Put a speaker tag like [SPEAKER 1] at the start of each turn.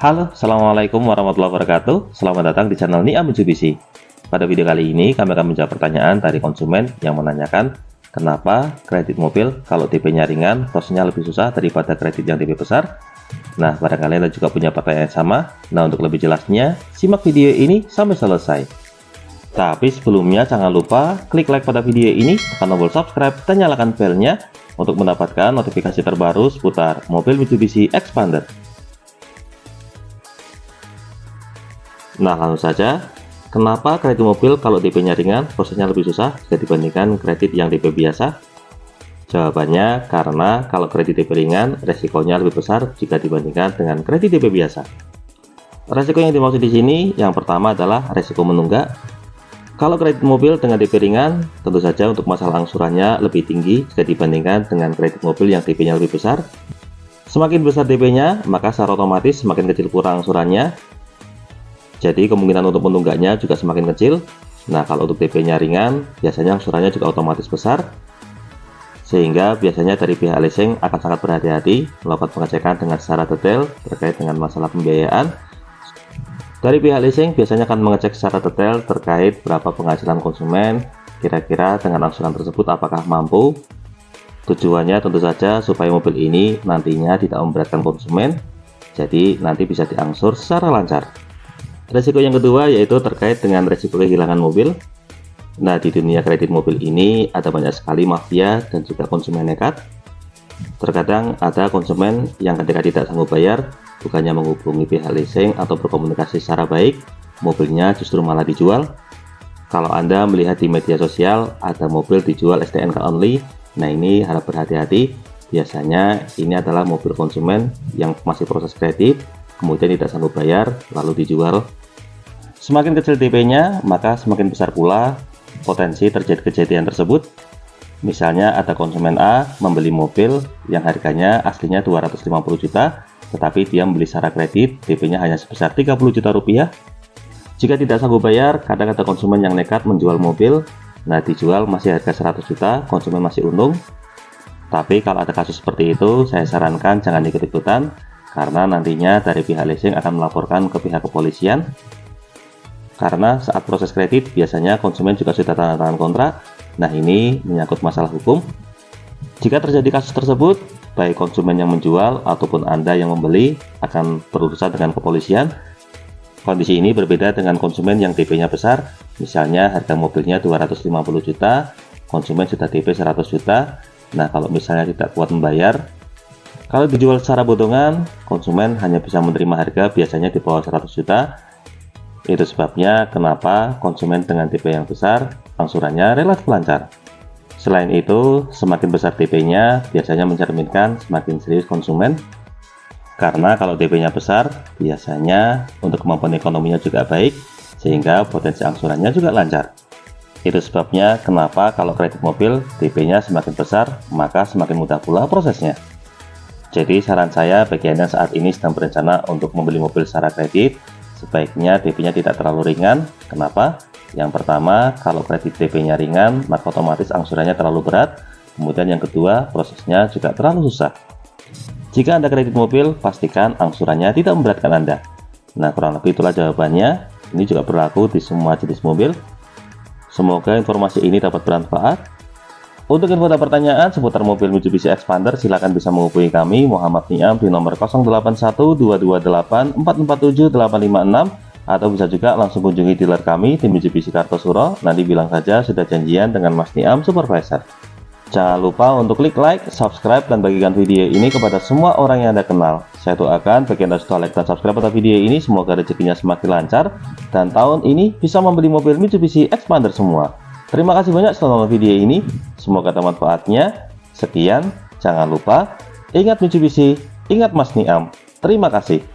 [SPEAKER 1] Halo, Assalamualaikum warahmatullahi wabarakatuh. Selamat datang di channel Niam Mitsubishi. Pada video kali ini, kami akan menjawab pertanyaan dari konsumen yang menanyakan kenapa kredit mobil kalau DP-nya ringan, prosesnya lebih susah daripada kredit yang DP besar. Nah, barangkali Anda juga punya pertanyaan yang sama. Nah, untuk lebih jelasnya, simak video ini sampai selesai. Tapi sebelumnya, jangan lupa klik like pada video ini, tekan tombol subscribe, dan nyalakan bell-nya untuk mendapatkan notifikasi terbaru seputar mobil Mitsubishi Xpander. Nah, langsung saja, kenapa kredit mobil kalau DP-nya ringan, prosesnya lebih susah jika dibandingkan kredit yang DP biasa? Jawabannya karena kalau kredit DP ringan, resikonya lebih besar jika dibandingkan dengan kredit DP biasa. Resiko yang dimaksud di sini, yang pertama adalah resiko menunggak. Kalau kredit mobil dengan DP ringan, tentu saja untuk masalah angsurannya lebih tinggi jika dibandingkan dengan kredit mobil yang DP-nya lebih besar. Semakin besar DP-nya, maka secara otomatis semakin kecil pula angsurannya. Jadi kemungkinan untuk menunggaknya juga semakin kecil. Nah, kalau untuk DP-nya ringan, biasanya angsurannya juga otomatis besar. Sehingga biasanya dari pihak leasing akan sangat berhati-hati melakukan pengecekan dengan secara detail terkait dengan masalah pembiayaan. Dari pihak leasing biasanya akan mengecek secara detail terkait berapa penghasilan konsumen, kira-kira dengan angsuran tersebut apakah mampu. Tujuannya tentu saja supaya mobil ini nantinya tidak memberatkan konsumen, jadi nanti bisa diangsur secara lancar. Resiko yang kedua yaitu terkait dengan resiko kehilangan mobil. Nah, di dunia kredit mobil ini ada banyak sekali mafia dan juga konsumen nekat. Terkadang ada konsumen yang ketika tidak sanggup bayar, bukannya menghubungi pihak leasing atau berkomunikasi secara baik, mobilnya justru malah dijual. Kalau Anda melihat di media sosial ada mobil dijual STNK only, nah ini harap berhati-hati. Biasanya ini adalah mobil konsumen yang masih proses kredit, kemudian tidak sanggup bayar, lalu dijual. Semakin kecil DP-nya, maka semakin besar pula potensi terjadi kejadian tersebut. Misalnya ada konsumen A membeli mobil yang harganya aslinya 250 juta, tetapi dia membeli secara kredit, DP-nya hanya sebesar 30 juta rupiah. Jika tidak sanggup bayar, kadang ada konsumen yang nekat menjual mobil. Nah, dijual masih harga 100 juta, konsumen masih untung. Tapi kalau ada kasus seperti itu, saya sarankan jangan ikut-ikutan, karena nantinya dari pihak leasing akan melaporkan ke pihak kepolisian. Karena saat proses kredit, biasanya konsumen juga sudah tanda tangan kontrak. Nah, ini menyangkut masalah hukum. Jika terjadi kasus tersebut, baik konsumen yang menjual ataupun Anda yang membeli akan berurusan dengan kepolisian. Kondisi ini berbeda dengan konsumen yang DP-nya besar. Misalnya harga mobilnya 250 juta, konsumen sudah DP 100 juta. Nah, kalau misalnya tidak kuat membayar, kalau dijual secara botongan, konsumen hanya bisa menerima harga biasanya di bawah 100 juta. Itu sebabnya kenapa konsumen dengan DP yang besar, angsurannya relatif lancar. Selain itu, semakin besar DP-nya biasanya mencerminkan semakin serius konsumen. Karena kalau DP-nya besar, biasanya untuk kemampuan ekonominya juga baik, sehingga potensi angsurannya juga lancar. Itu sebabnya kenapa kalau kredit mobil, DP-nya semakin besar, maka semakin mudah pula prosesnya. Jadi saran saya bagi Anda saat ini sedang berencana untuk membeli mobil secara kredit, sebaiknya DP-nya tidak terlalu ringan. Kenapa? Yang pertama, kalau kredit DP-nya ringan, maka otomatis angsurannya terlalu berat. Kemudian yang kedua, prosesnya juga terlalu susah. Jika Anda kredit mobil, pastikan angsurannya tidak memberatkan Anda. Nah, kurang lebih itulah jawabannya. Ini juga berlaku di semua jenis mobil. Semoga informasi ini dapat bermanfaat. Untuk info dan pertanyaan seputar mobil Mitsubishi Xpander, silakan bisa menghubungi kami Muhammad Niam di nomor 081228447856 atau bisa juga langsung kunjungi dealer kami di Mitsubishi Kartosuro. Nanti bilang saja sudah janjian dengan Mas Niam Supervisor. Jangan lupa untuk klik like, subscribe, dan bagikan video ini kepada semua orang yang Anda kenal. Saya doakan bagi Anda sudah like dan subscribe pada video ini, semoga rezekinya semakin lancar dan tahun ini bisa membeli mobil Mitsubishi Xpander semua. Terima kasih banyak sudah nonton video ini, semoga ada manfaatnya. Sekian, jangan lupa, ingat Mitsubishi, ingat Mas Niam. Terima kasih.